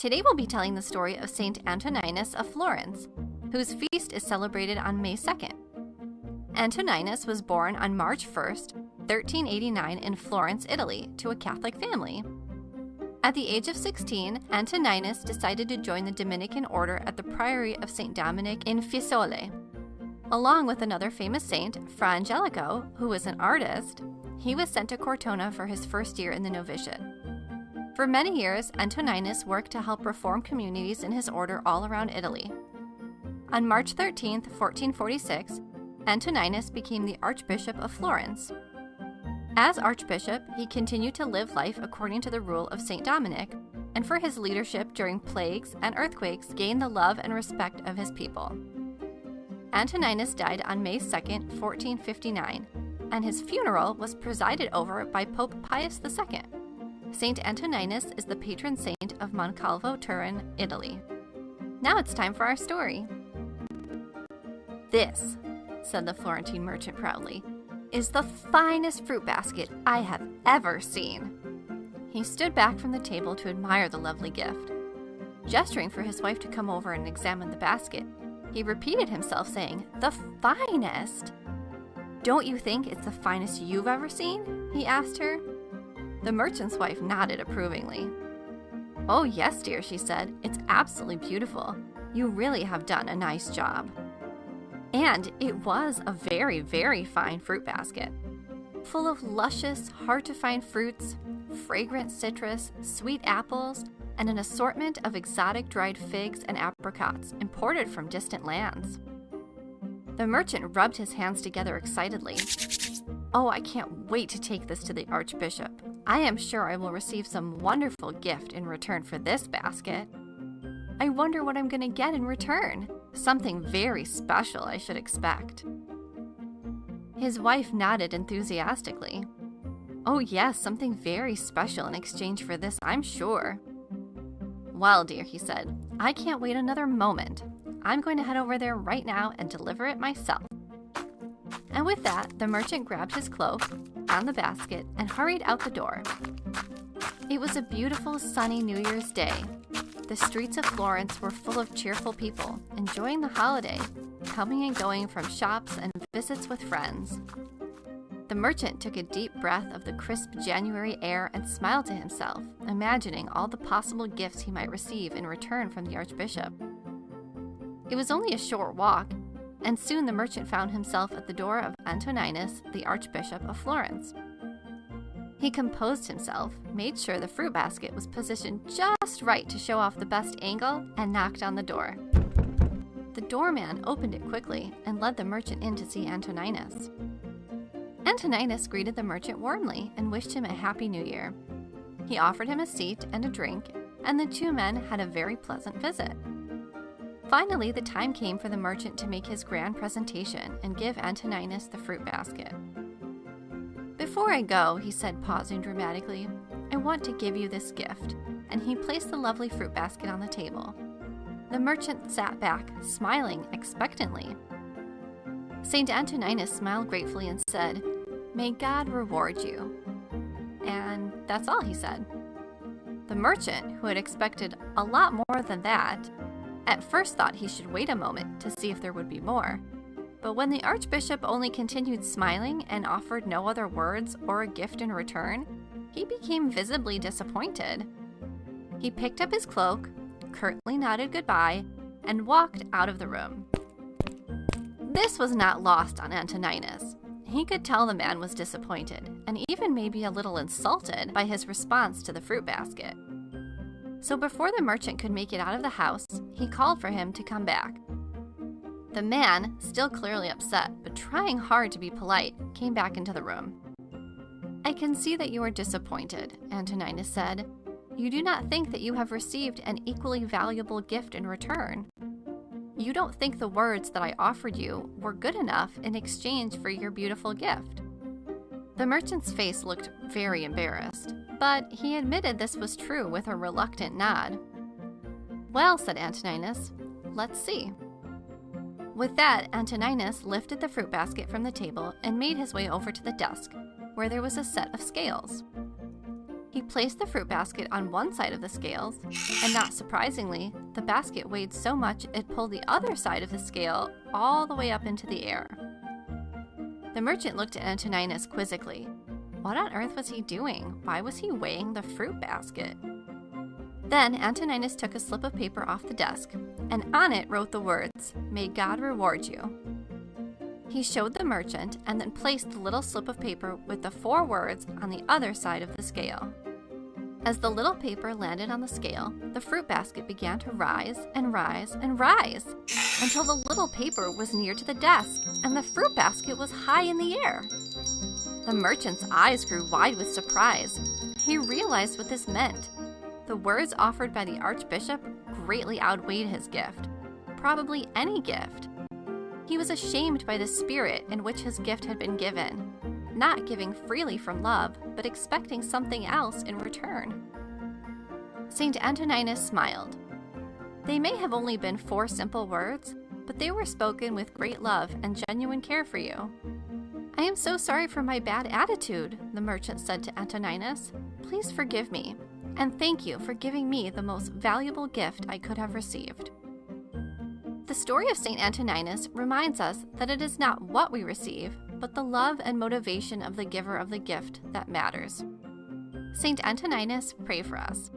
Today we'll be telling the story of St. Antoninus of Florence, whose feast is celebrated on May 2nd. Antoninus was born on March 1st, 1389 in Florence, Italy, to a Catholic family. At the age of 16, Antoninus decided to join the Dominican order at the Priory of St. Dominic in Fiesole. Along with another famous saint, Fra Angelico, who was an artist, he was sent to Cortona for his first year in the novitiate. For many years, Antoninus worked to help reform communities in his order all around Italy. On March 13, 1446, Antoninus became the Archbishop of Florence. As Archbishop, he continued to live life according to the rule of St. Dominic, and for his leadership during plagues and earthquakes gained the love and respect of his people. Antoninus died on May 2, 1459, and his funeral was presided over by Pope Pius II. St. Antoninus is the patron saint of Moncalvo, Turin, Italy. Now it's time for our story. "This," said the Florentine merchant proudly, "is the finest fruit basket I have ever seen." He stood back from the table to admire the lovely gift. Gesturing for his wife to come over and examine the basket, he repeated himself saying, "The finest? Don't you think it's the finest you've ever seen?" he asked her. The merchant's wife nodded approvingly. "Oh yes, dear," she said. "It's absolutely beautiful. You really have done a nice job." And it was a very, very fine fruit basket, full of luscious, hard-to-find fruits, fragrant citrus, sweet apples, and an assortment of exotic dried figs and apricots imported from distant lands. The merchant rubbed his hands together excitedly. "Oh, I can't wait to take this to the Archbishop. I am sure I will receive some wonderful gift in return for this basket. I wonder what I'm going to get in return. Something very special, I should expect." His wife nodded enthusiastically. "Oh yes, something very special in exchange for this, I'm sure." "Well, dear," he said, "I can't wait another moment. I'm going to head over there right now and deliver it myself." And with that, the merchant grabbed his cloak, found the basket, and hurried out the door. It was a beautiful, sunny New Year's Day. The streets of Florence were full of cheerful people, enjoying the holiday, coming and going from shops and visits with friends. The merchant took a deep breath of the crisp January air and smiled to himself, imagining all the possible gifts he might receive in return from the Archbishop. It was only a short walk, and soon the merchant found himself at the door of Antoninus, the Archbishop of Florence. He composed himself, made sure the fruit basket was positioned just right to show off the best angle, and knocked on the door. The doorman opened it quickly and led the merchant in to see Antoninus. Antoninus greeted the merchant warmly and wished him a happy new year. He offered him a seat and a drink, and the two men had a very pleasant visit. Finally, the time came for the merchant to make his grand presentation and give Antoninus the fruit basket. "Before I go," he said, pausing dramatically, "I want to give you this gift," and he placed the lovely fruit basket on the table. The merchant sat back, smiling expectantly. St. Antoninus smiled gratefully and said, "May God reward you." And that's all he said. The merchant, who had expected a lot more than that, at first thought he should wait a moment to see if there would be more. But when the Archbishop only continued smiling and offered no other words or a gift in return, he became visibly disappointed. He picked up his cloak, curtly nodded goodbye, and walked out of the room. This was not lost on Antoninus. He could tell the man was disappointed, and even maybe a little insulted by his response to the fruit basket. So before the merchant could make it out of the house, he called for him to come back. The man, still clearly upset, but trying hard to be polite, came back into the room. "I can see that you are disappointed," Antoninus said. "You do not think that you have received an equally valuable gift in return. You don't think the words that I offered you were good enough in exchange for your beautiful gift." The merchant's face looked very embarrassed, but he admitted this was true with a reluctant nod. "Well," said Antoninus, "let's see." With that, Antoninus lifted the fruit basket from the table and made his way over to the desk, where there was a set of scales. He placed the fruit basket on one side of the scales, and not surprisingly, the basket weighed so much it pulled the other side of the scale all the way up into the air. The merchant looked at Antoninus quizzically. What on earth was he doing? Why was he weighing the fruit basket? Then Antoninus took a slip of paper off the desk, and on it wrote the words, "May God reward you." He showed the merchant and then placed the little slip of paper with the 4 words on the other side of the scale. As the little paper landed on the scale, the fruit basket began to rise and rise and rise until the little paper was near to the desk and the fruit basket was high in the air. The merchant's eyes grew wide with surprise. He realized what this meant. The words offered by the archbishop greatly outweighed his gift, probably any gift. He was ashamed by the spirit in which his gift had been given, not giving freely from love, but expecting something else in return. St. Antoninus smiled. They may have only been 4 simple words, but they were spoken with great love and genuine care for you. "I am so sorry for my bad attitude," the merchant said to Antoninus. "Please forgive me, and thank you for giving me the most valuable gift I could have received." The story of St. Antoninus reminds us that it is not what we receive, but the love and motivation of the giver of the gift that matters. St. Antoninus, pray for us.